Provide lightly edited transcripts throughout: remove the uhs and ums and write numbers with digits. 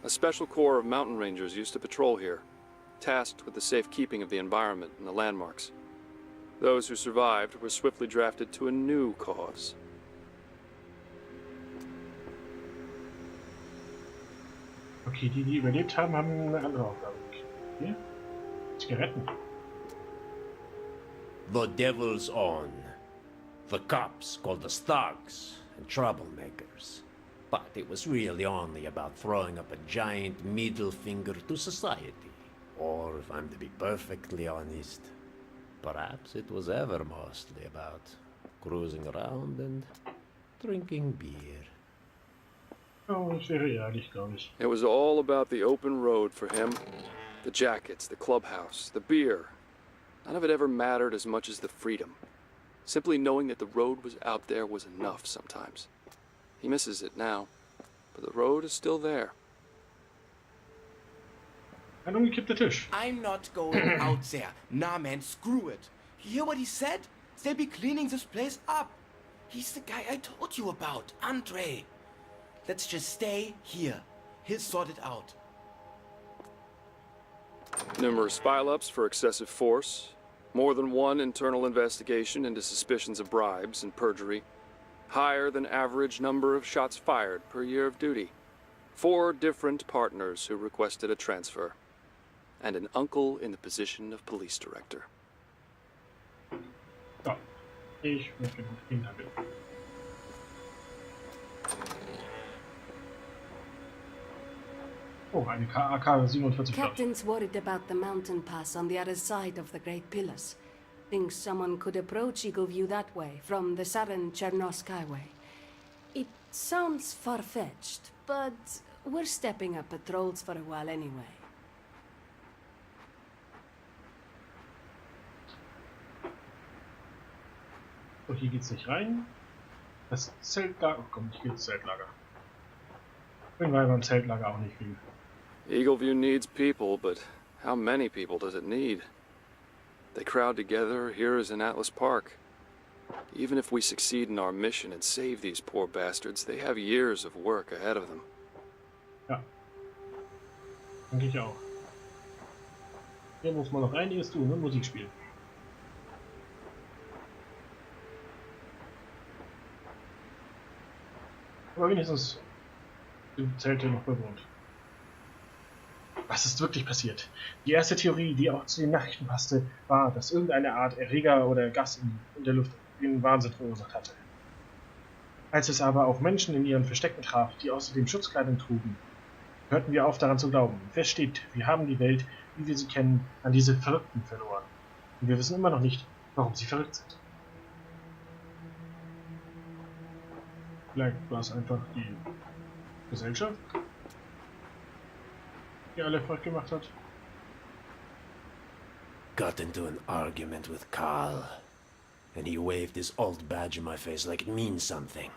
A special corps of mountain rangers used to patrol here, tasked with the safekeeping of the environment and the landmarks. Those who survived were swiftly drafted to a new cause. Okay, die überlebt haben, haben eine andere Aufgabe. Hier? Zigaretten. The devil's own. The cops called us thugs and troublemakers. But it was really only about throwing up a giant middle finger to society. Or, if I'm to be perfectly honest, perhaps it was ever mostly about cruising around and drinking beer. Oh, das wäre ehrlich, glaube ich. It was all about the open road for him. The jackets, the clubhouse, the beer. None of it ever mattered as much as the freedom. Simply knowing that the road was out there was enough sometimes. He misses it now, but the road is still there. Ein umgekippter Tisch. I'm not going out there. Nah, man, screw it. You hear what he said? They'll be cleaning this place up. He's the guy I told you about, Andre. Let's just stay here. He'll sort it out. Numerous pile-ups for excessive force. More than one internal investigation into suspicions of bribes and perjury. Higher than average number of shots fired per year of duty. 4 different partners who requested a transfer. And an uncle in the position of police director. So, ich möchte den Danke. Oh, eine AK-47. Captain's worried about the mountain pass on the other side of the Great Pillars. Thinks someone could approach Eagle View that way, from the Saran Chernosk Highway. It sounds far-fetched, but we're stepping up patrols for a while anyway. So, hier geht's nicht rein. Das Zeltlager. Oh komm, ich gehe ins Zeltlager. Bin beim Zeltlager auch nicht viel. Eagleview needs people, but how many people does it need? They crowd together here as in Atlas Park. Even if we succeed in our mission and save these poor bastards, they have years of work ahead of them. Ja. Denke ich auch. Hier muss man noch einiges tun, ne? Musik spielen. Aber wenigstens sind Zelte noch bewohnt. Was ist wirklich passiert? Die erste Theorie, die auch zu den Nachrichten passte, war, dass irgendeine Art Erreger oder Gas in der Luft den Wahnsinn verursacht hatte. Als es aber auch Menschen in ihren Verstecken traf, die außerdem Schutzkleidung trugen, hörten wir auf daran zu glauben. Fest steht, wir haben die Welt, wie wir sie kennen, an diese Verrückten verloren. Und wir wissen immer noch nicht, warum sie verrückt sind. Vielleicht war es einfach die Gesellschaft, die alle verrückt gemacht hat. Got into an argument with Carl, and he waved his old badge in my face like it means something.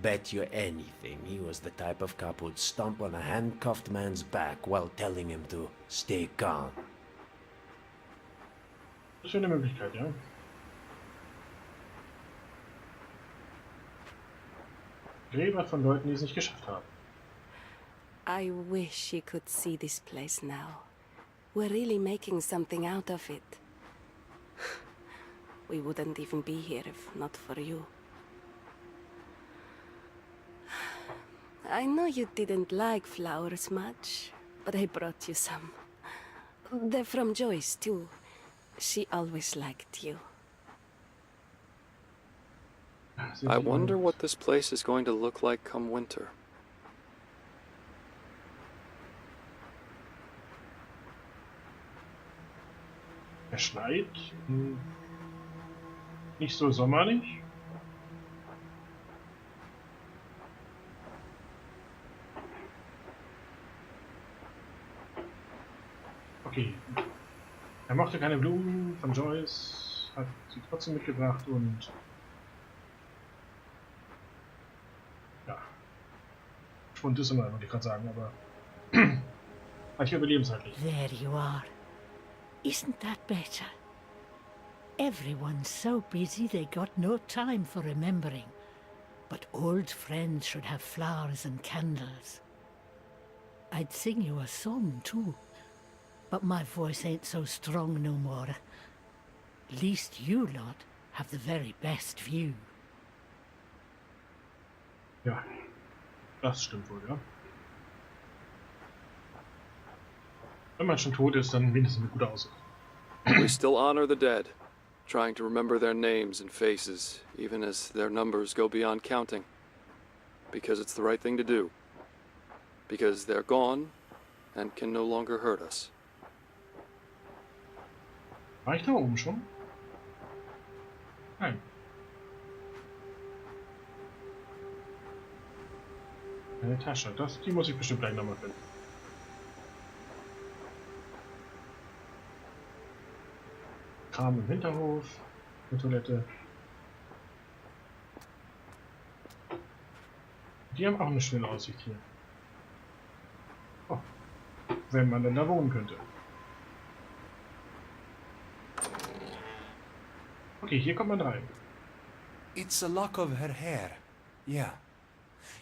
Bet you anything he was the type of cop who'd stomp on a handcuffed man's back while telling him to stay calm. Das wäre eine Möglichkeit, ja. Gräber von Leuten, die es nicht geschafft haben. I wish you could see this place now. We're really making something out of it. We wouldn't even be here if not for you. I know you didn't like flowers much, but I brought you some. They're from Joyce, too. She always liked you. I wonder what this place is going to look like come winter. Es schneit. Nicht so sommerlich. Okay. Er mochte keine Blumen von Joyce, hat sie trotzdem mitgebracht und ja. Schwund ist immer, würde ich gerade sagen, aber manche überleben es halt nicht. There you are. Isn't that better? Everyone's so busy they got no time for remembering. But old friends should have flowers and candles. I'd sing you a song too, but my voice ain't so strong no more. Least you lot have the very best view. Ja, das stimmt wohl, ja. Wenn man schon tot ist, dann wenigstens eine gute Aussicht. We still honor the dead, trying to remember their names and faces, even as their numbers go beyond counting. Because it's the right thing to do. Because they're gone and can no longer hurt us. War ich da oben schon? Nein. Eine Tasche, die muss ich bestimmt gleich nochmal finden. Kram im Hinterhof, eine Toilette. Die haben auch eine schöne Aussicht hier. Oh, wenn man denn da wohnen könnte. Okay, hier kommt man rein. It's a lock of her hair. Yeah.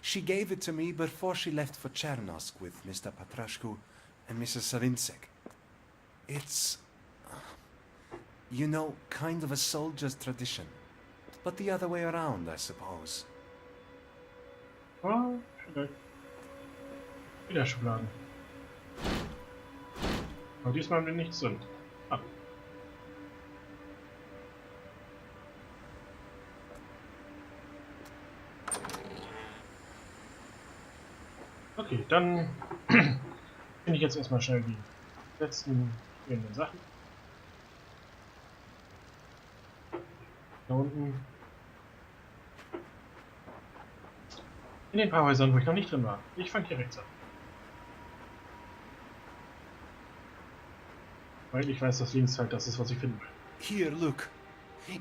She gave it to me before she left for Chernosk with Mr. Patrashku and Mrs. Savinsek. It's, you know, kind of a soldier's tradition. But the other way around, I suppose. Ah, vielleicht. Wieder Schubladen. Aber diesmal haben wir nichts drin. Ah. Okay, dann finde ich jetzt erstmal schnell die letzten fehlenden Sachen. Da unten. In den paar Häusern, wo ich noch nicht drin war. Ich fange hier rechts an. Weil ich weiß, dass links halt das ist, was ich finden will. Here, look.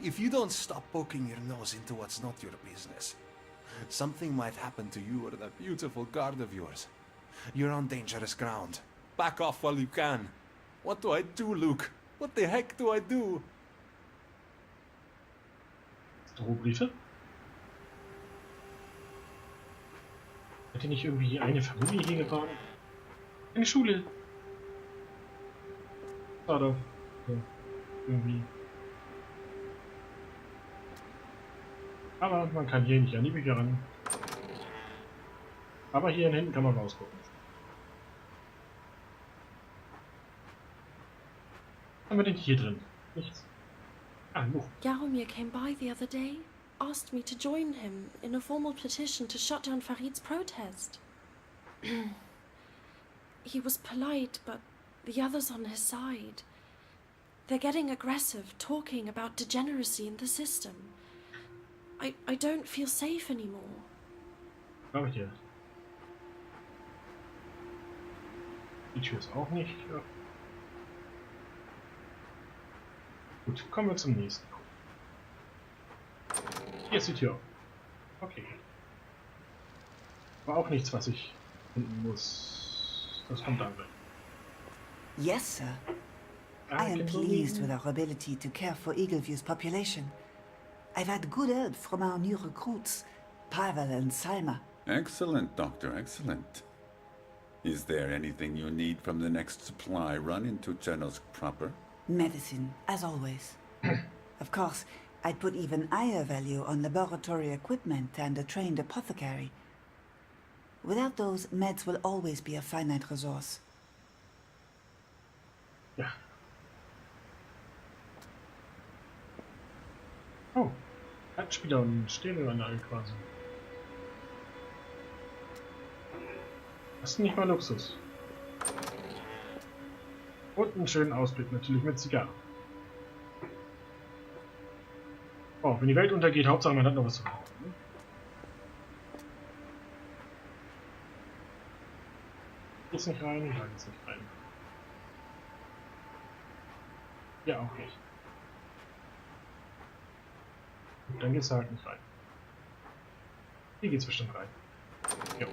If you don't stop poking your nose into what's not your business, something might happen to you or that beautiful guard of yours. You're on dangerous ground. Back off while you can. What do I do, Luke? What the heck do I do? Drohbriefe? Hat hier nicht irgendwie eine Familie hier gebaut? Eine Schule. Sort of. Ja, irgendwie. Aber man kann hier nicht an die Bücher ran. Aber hier hinten kann man rausgucken. Was haben wir denn hier drin? Nichts. Ah, ein Buch. Jaromir came by the other day, asked me to join him in a formal petition to shut down Farid's protest. He was polite, but the others on his side. They're getting aggressive, talking about degeneracy in the system. I don't feel safe anymore. Glaube ich dir. Die Tür ist auch nicht. Ja. Gut, kommen wir zum nächsten. Hier ist die Tür. Okay. War auch nichts, was ich finden muss. Das kommt dann gleich. Yes, sir. I am pleased with our ability to care for Eagleview's population. I've had good help from our new recruits, Pavel and Salma. Excellent, Doctor, excellent. Is there anything you need from the next supply run into Chernosk proper? Medicine, as always. Of course, I'd put even higher value on laboratory equipment and a trained apothecary. Without those, meds will always be a finite resource. Ja. Oh, Heizspieler und Stereoanlage quasi. Das ist nicht mal Luxus. Und einen schönen Ausblick natürlich mit Zigarren. Oh, wenn die Welt untergeht, Hauptsache man hat noch was zu rauchen. Ne? Geht's nicht rein? Nein, geht's nicht rein. Ja, auch nicht. Gut, dann geht's halt nicht rein. Hier geht's bestimmt rein. Jo.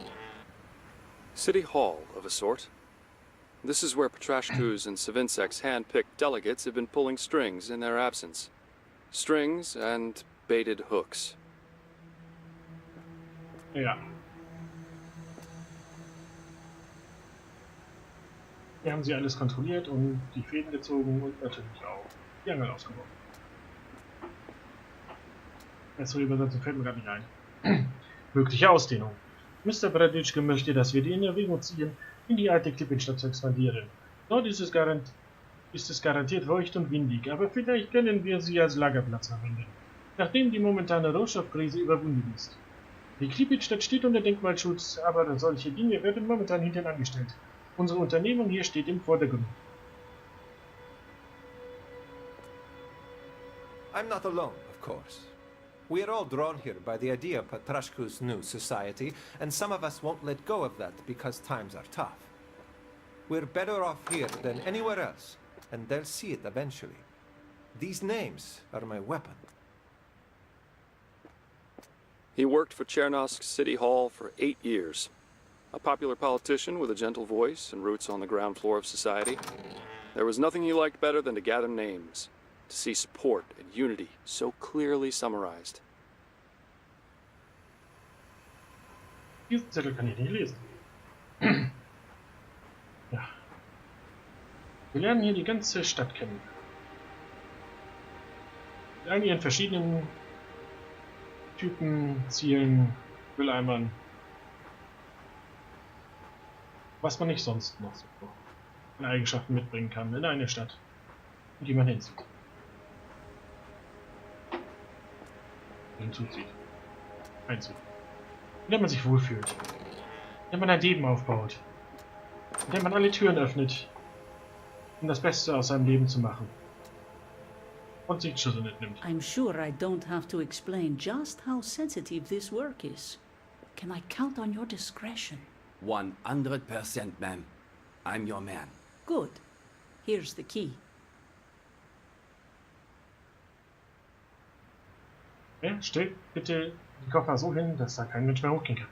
City Hall, of a sort. This is where Petrashku's and Savinsek's hand-picked delegates have been pulling strings in their absence. Strings and baited hooks. Ja. Wir haben sie alles kontrolliert und die Fäden gezogen und natürlich auch die Angel ausgeworfen. Bessere Übersetzung fällt mir gerade nicht ein. Mögliche Ausdehnung. Mr. Braditschke möchte, dass wir die in Erwägung ziehen, in die alte Klippenstadt zu expandieren. Dort ist es garantiert feucht und windig, aber vielleicht können wir sie als Lagerplatz verwenden, nachdem die momentane Rohstoffkrise überwunden ist. Die Klippenstadt steht unter Denkmalschutz, aber solche Dinge werden momentan hinten angestellt. Unsere Unternehmung hier steht im Vordergrund. I'm not alone, of course. We are all drawn here by the idea of Patrashku's new society, and some of us won't let go of that because times are tough. We're better off here than anywhere else, and they'll see it eventually. These names are my weapon. He worked for Chernosk City Hall for 8 years. A popular politician with a gentle voice and roots on the ground floor of society. There was nothing he liked better than to gather names, to see support and unity so clearly summarized. Diesen Zettel kann ich nicht lesen. Ja. Wir lernen hier die ganze Stadt kennen. Mit all ihren verschiedenen Typen, Zielen, Mülleimern. Was man nicht sonst noch so an Eigenschaften mitbringen kann in eine Stadt, in die man hinzieht. Hinzuzieht. Einzieht. In der man sich wohlfühlt. In der man ein Leben aufbaut. In der man alle Türen öffnet, um das Beste aus seinem Leben zu machen. Und sich Schüsse mitnimmt. I'm sure I don't have to explain just how sensitive this work is. Can I count on your discretion? 100%, ma'am. I'm your man. Good. Here's the key. Ja, stellt bitte die Koffer so hin, dass da kein Mensch mehr hochgehen kann.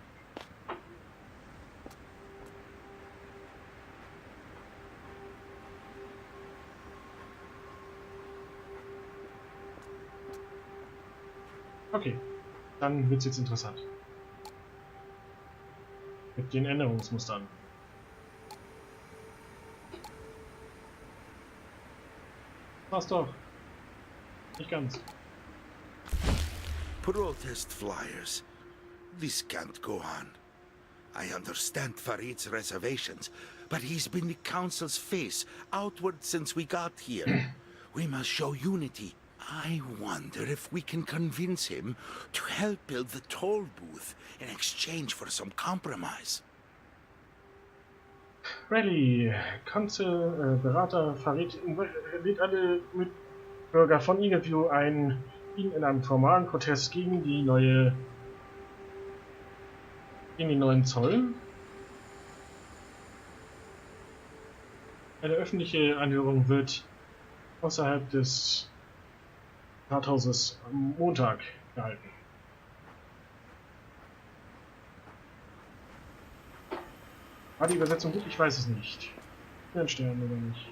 Okay, dann wird's jetzt interessant. Mit den Änderungsmustern. Passt doch. Nicht ganz. Protest flyers. This can't go on. I understand Farid's reservations, but he's been the council's face outward since we got here. We must show unity. I wonder if we can convince him to help build the toll booth in exchange for some compromise. Rally. Konsul, Berater Farid lädt alle Mitbürger von Eagleview ein, ihn in einem formalen Protest gegen die neuen Zoll. Eine öffentliche Anhörung wird außerhalb des Rathauses am Montag gehalten. War die Übersetzung gut? Ich weiß es nicht. Ein Stern oder nicht.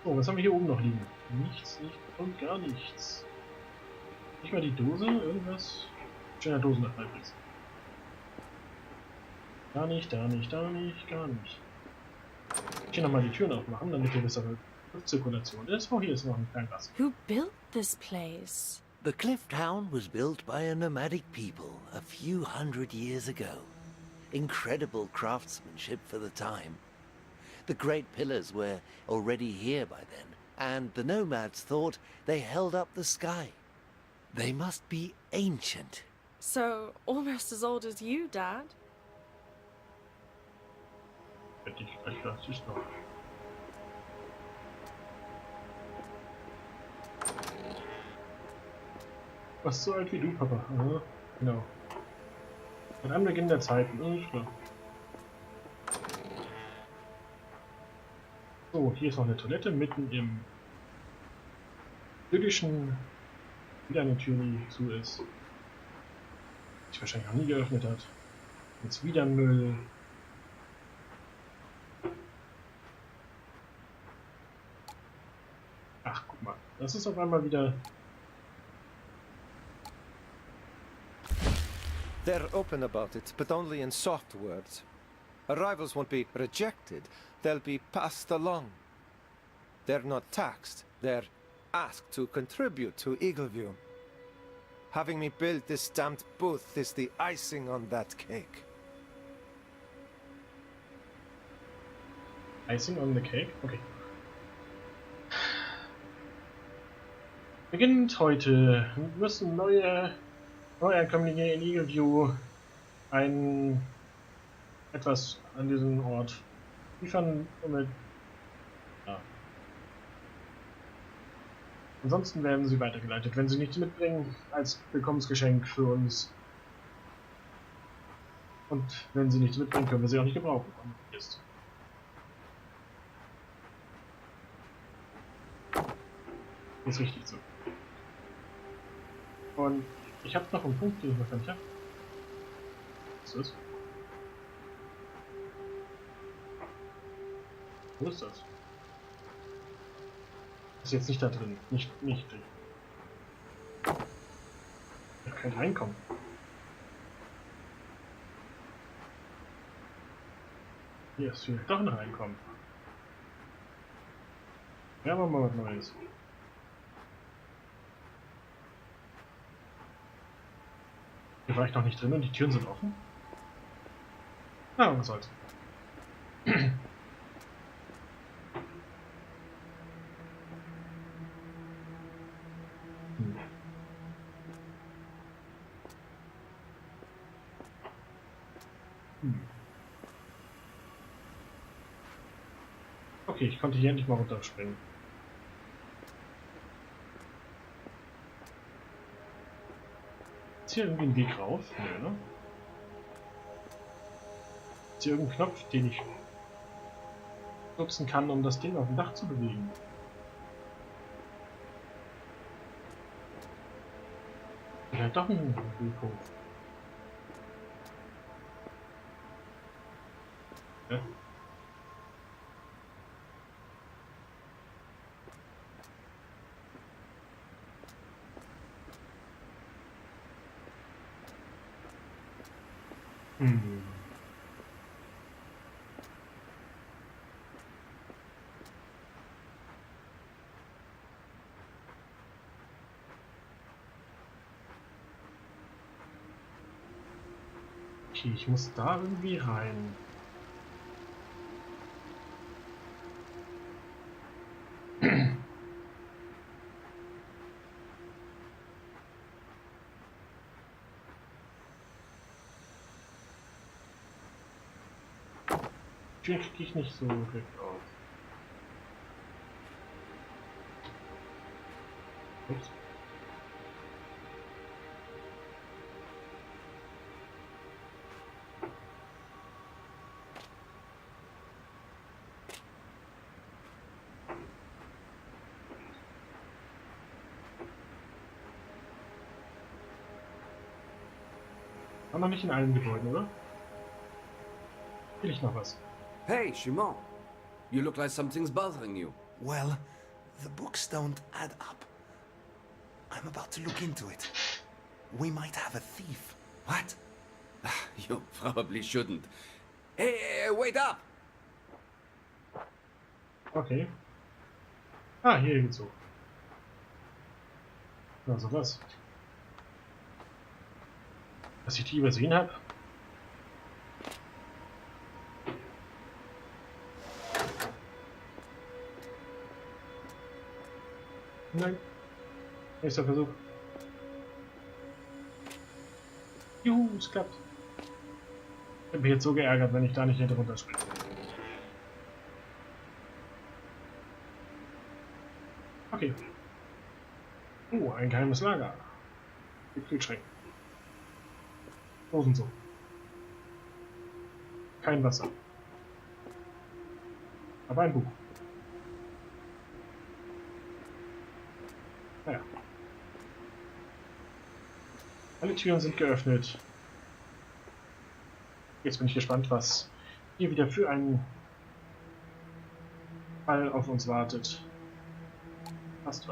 So, was haben wir hier oben noch liegen? Nichts, nicht und gar nichts. Nicht mal die Dose, irgendwas? Schöner Dosennachweis. Gar nicht, gar nicht, gar nicht, gar nicht. Ich hier nochmal die Türen aufmachen, damit hier bessere Luftzirkulation ist. Oh, hier ist noch ein Fernglas. Who built this place? The cliff town was built by a nomadic people a few hundred years ago. Incredible craftsmanship for the time. The great pillars were already here by then, and the nomads thought they held up the sky. They must be ancient. So, almost as old as you, Dad? Hätte ich gleich was ist noch. Was so alt wie du, Papa? Aha, genau. Seit Anbeginn der Zeiten, klar. So, hier ist noch eine Toilette mitten im idyllischen, wieder eine Tür, die zu ist. Die wahrscheinlich noch nie geöffnet hat. Jetzt wieder Müll. Ach, guck mal. Das ist auf einmal wieder They're open about it, but only in soft words. Arrivals won't be rejected, they'll be passed along. They're not taxed, they're asked to contribute to Eagleview. Having me build this stamped booth is the icing on that cake. Icing on the cake? Okay. Beginnt heute müssen Neuankömmlinge in Eagleview etwas an diesem Ort liefern, ja. Ansonsten werden sie weitergeleitet, wenn sie nichts mitbringen, als Willkommensgeschenk für uns. Und wenn sie nichts mitbringen, können wir sie auch nicht gebrauchen. Ist richtig so. Und ich habe noch einen Punkt, den ich noch gar nicht habe. Was ist das? Wo ist das? Ist jetzt nicht da drin. Nicht drin. Da kann reinkommen. Hier ist vielleicht doch ein Reinkommen. Ja, machen wir mal was Neues. Hier war ich noch nicht drin und die Türen sind offen. Ah, was soll's. Okay, ich konnte hier endlich mal runterspringen. Ist hier irgendwie ein Weg rauf? Nö, ne? Ist hier irgendein Knopf, den ich nutzen kann, um das Ding auf dem Dach zu bewegen? Vielleicht doch ein Weg hoch. Ja. Okay, ich muss da irgendwie rein. Tür kriege ich nicht so direkt auf. Ups. War noch nicht in allen Gebäuden, oder? Will ich noch was? Hey, Shimon. You look like something's bothering you. Well, the books don't add up. I'm about to look into it. We might have a thief. What? You probably shouldn't. Hey, wait up! Okay. Ah, hier geht's hoch. Also was? Dass ich die übersehen habe? Nein. Nächster Versuch. Juhu, es klappt. Ich bin mich jetzt so geärgert, wenn ich da nicht hätte runterspringen. Okay. Ein geheimes Lager. Die Kühlschränke. Dosen so. Kein Wasser. Aber ein Buch. Naja. Alle Türen sind geöffnet. Jetzt bin ich gespannt, was hier wieder für einen Fall auf uns wartet. Fast.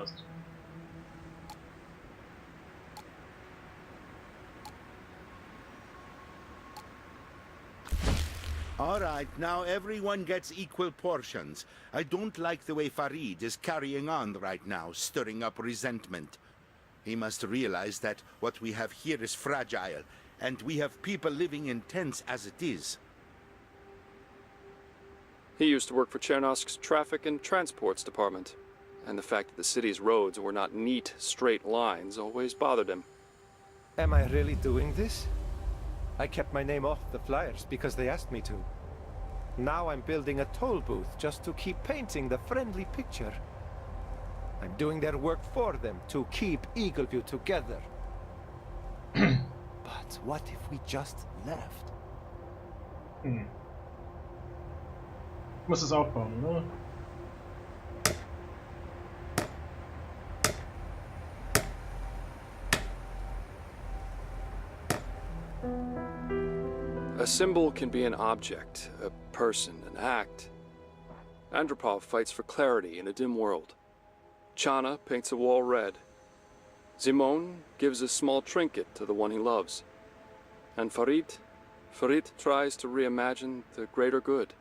All right, now everyone gets equal portions. I don't like the way Farid is carrying on right now, stirring up resentment. He must realize that what we have here is fragile, and we have people living in tents as it is. He used to work for Chernosk's Traffic and Transports Department, and the fact that the city's roads were not neat, straight lines always bothered him. Am I really doing this? I kept my name off the flyers because they asked me to. Now I'm building a toll booth just to keep painting the friendly picture. I'm doing their work for them to keep Eagleview together. But what if we just left? Ich muss es aufbauen, oder? A symbol can be an object, a person, an act. Andropov fights for clarity in a dim world. Chana paints a wall red. Simone gives a small trinket to the one he loves. And Farid tries to reimagine the greater good.